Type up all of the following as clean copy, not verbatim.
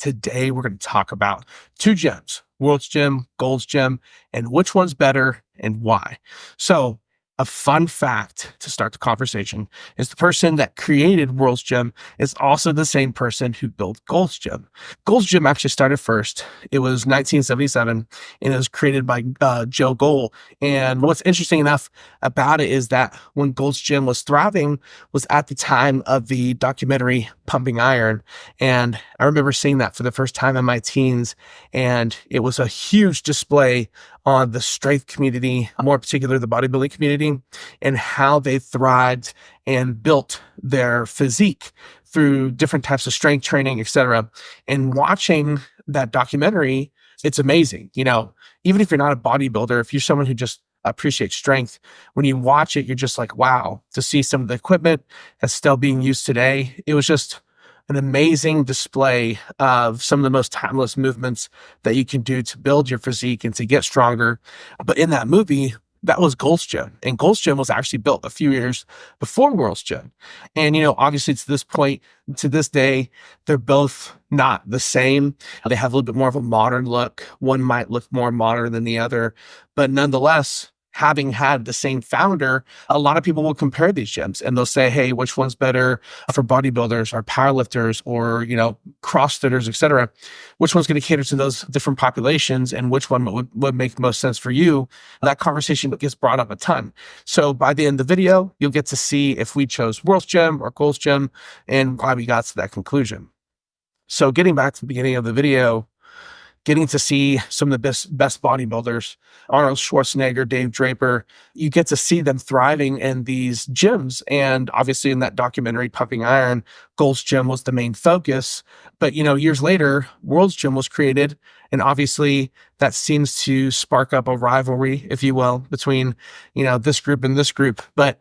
Today, we're going to talk about two gyms, World's Gym, Gold's Gym, and which one's better and why. So, a fun fact to start the conversation is the person that created World's Gym is also the same person who built Gold's Gym. Gold's Gym actually started first. It was 1977 and it was created by Joe Gold. And what's interesting enough about it is that when Gold's Gym was thriving was at the time of the documentary Pumping Iron. And I remember seeing that for the first time in my teens. And it was a huge display on the strength community, more particularly the bodybuilding community, and how they thrived and built their physique through different types of strength training, etc. And watching that documentary, it's amazing. You know, even if you're not a bodybuilder, if you're someone who just appreciates strength, when you watch it, you're just like, wow, to see some of the equipment that's still being used today. It was just an amazing display of some of the most timeless movements that you can do to build your physique and to get stronger. But in that movie, that was Gold's Gym. And Gold's Gym was actually built a few years before World's Gym. And, you know, obviously to this point, to this day, they're both not the same. They have a little bit more of a modern look. One might look more modern than the other, but nonetheless, having had the same founder, a lot of people will compare these gyms and they'll say, hey, which one's better for bodybuilders or powerlifters or, you know, CrossFitters, et cetera? Which one's going to cater to those different populations and which one would make the most sense for you? That conversation gets brought up a ton. So by the end of the video, you'll get to see if we chose World's Gym or Gold's Gym and why we got to that conclusion. So getting back to the beginning of the video, getting to see some of the best bodybuilders, Arnold Schwarzenegger, Dave Draper, you get to see them thriving in these gyms. And obviously in that documentary, Pumping Iron, Gold's Gym was the main focus. But, you know, years later, World's Gym was created. And obviously that seems to spark up a rivalry, if you will, between, you know, this group and this group. But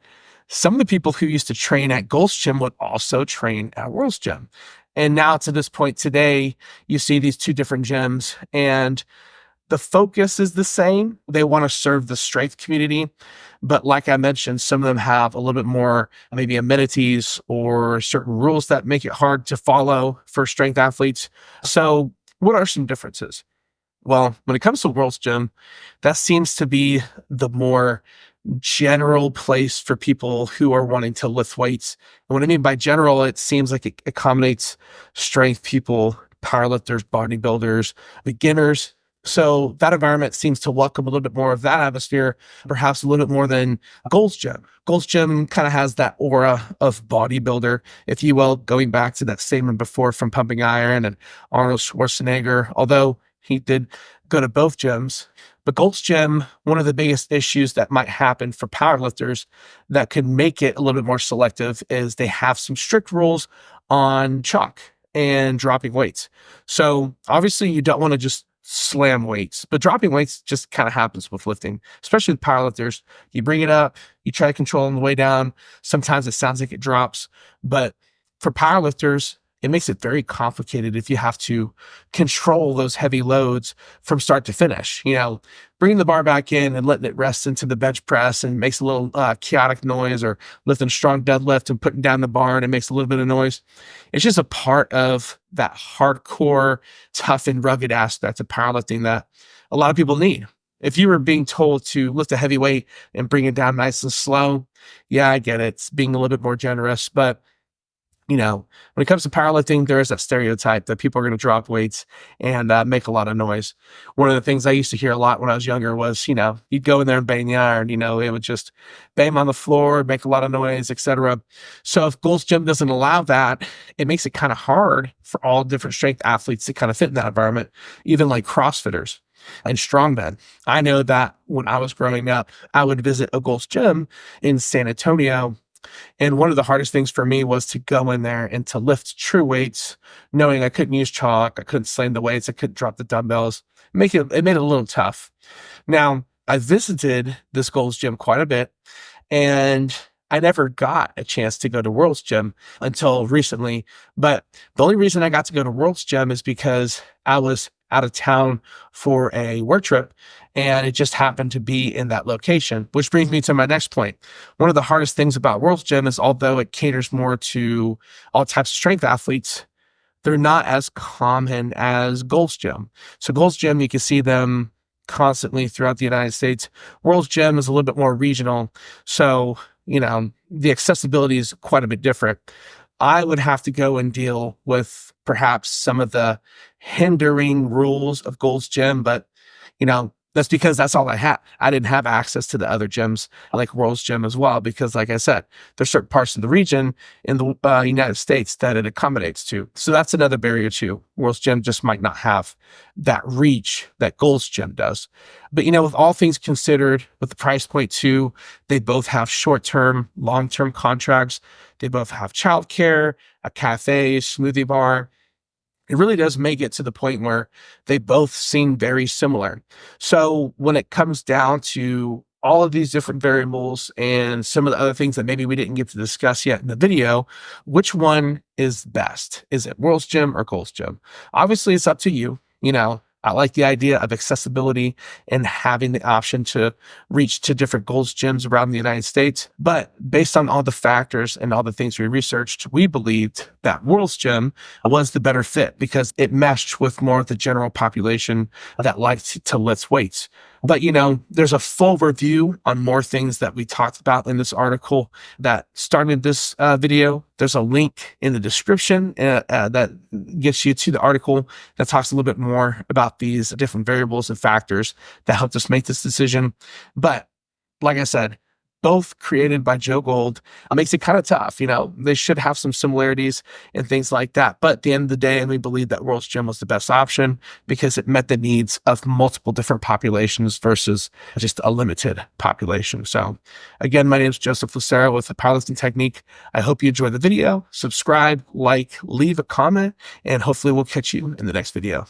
some of the people who used to train at Gold's Gym would also train at World's Gym. And now to this point today, you see these two different gyms and the focus is the same. They want to serve the strength community. But like I mentioned, some of them have a little bit more maybe amenities or certain rules that make it hard to follow for strength athletes. So what are some differences? Well, when it comes to World's Gym, that seems to be the more general place for people who are wanting to lift weights. And what I mean by general, it seems like it accommodates strength people, powerlifters, bodybuilders, beginners. So that environment seems to welcome a little bit more of that atmosphere, perhaps a little bit more than Gold's Gym. Gold's Gym kind of has that aura of bodybuilder, if you will, going back to that statement before from Pumping Iron and Arnold Schwarzenegger, although he did go to both gyms. But Gold's Gym, one of the biggest issues that might happen for powerlifters that could make it a little bit more selective is they have some strict rules on chalk and dropping weights. So obviously you don't want to just slam weights, but dropping weights just kind of happens with lifting, especially with powerlifters. You bring it up, you try to control on the way down. Sometimes it sounds like it drops, but for powerlifters, it makes it very complicated if you have to control those heavy loads from start to finish. You know, bringing the bar back in and letting it rest into the bench press and makes a little chaotic noise, or lifting a strong deadlift and putting down the bar and it makes a little bit of noise. It's just a part of that hardcore, tough and rugged aspect of powerlifting that a lot of people need. If you were being told to lift a heavy weight and bring it down nice and slow, yeah, I get it. It's being a little bit more generous, but you know, when it comes to powerlifting, there is that stereotype that people are going to drop weights and make a lot of noise. One of the things I used to hear a lot when I was younger was, you know, you'd go in there and bang the iron, you know, it would just bang on the floor, make a lot of noise, etc. So if Gold's Gym doesn't allow that, it makes it kind of hard for all different strength athletes to kind of fit in that environment, even like CrossFitters and strongmen. I know that when I was growing up, I would visit a Gold's Gym in San Antonio. And one of the hardest things for me was to go in there and to lift true weights, knowing I couldn't use chalk, I couldn't slam the weights, I couldn't drop the dumbbells. It made it a little tough. Now, I visited this Gold's Gym quite a bit, and I never got a chance to go to World's Gym until recently. But the only reason I got to go to World's Gym is because I was out of town for a work trip, and it just happened to be in that location, which brings me to my next point. One of the hardest things about World's Gym is, although it caters more to all types of strength athletes, they're not as common as Gold's Gym. So Gold's Gym, you can see them constantly throughout the United States. World's Gym is a little bit more regional. So, the accessibility is quite a bit different. I would have to go and deal with perhaps some of the hindering rules of Gold's Gym, but that's because that's all I had. I didn't have access to the other gyms like World's Gym as well, because like I said, there's certain parts of the region in the United States that it accommodates to. So that's another barrier too. World's Gym just might not have that reach that Gold's Gym does. But with all things considered, with the price point too, they both have short-term, long-term contracts. They both have childcare, a cafe, smoothie bar. It really does make it to the point where they both seem very similar. So when it comes down to all of these different variables and some of the other things that maybe we didn't get to discuss yet in the video, which one is best? Is it World's Gym or Gold's Gym? Obviously, it's up to you. I like the idea of accessibility and having the option to reach to different Gold's Gyms around the United States. But based on all the factors and all the things we researched, we believed that World's Gym was the better fit because it meshed with more of the general population that liked to lift weights. But, there's a full review on more things that we talked about in this article that started this video. There's a link in the description that gets you to the article that talks a little bit more about these different variables and factors that helped us make this decision. But like I said, both created by Joe Gold, makes it kind of tough. They should have some similarities and things like that. But at the end of the day, we believe that World's Gym was the best option because it met the needs of multiple different populations versus just a limited population. So again, my name is Joseph Lucero with the Powerlifting Technique. I hope you enjoyed the video. Subscribe, like, leave a comment, and hopefully we'll catch you in the next video.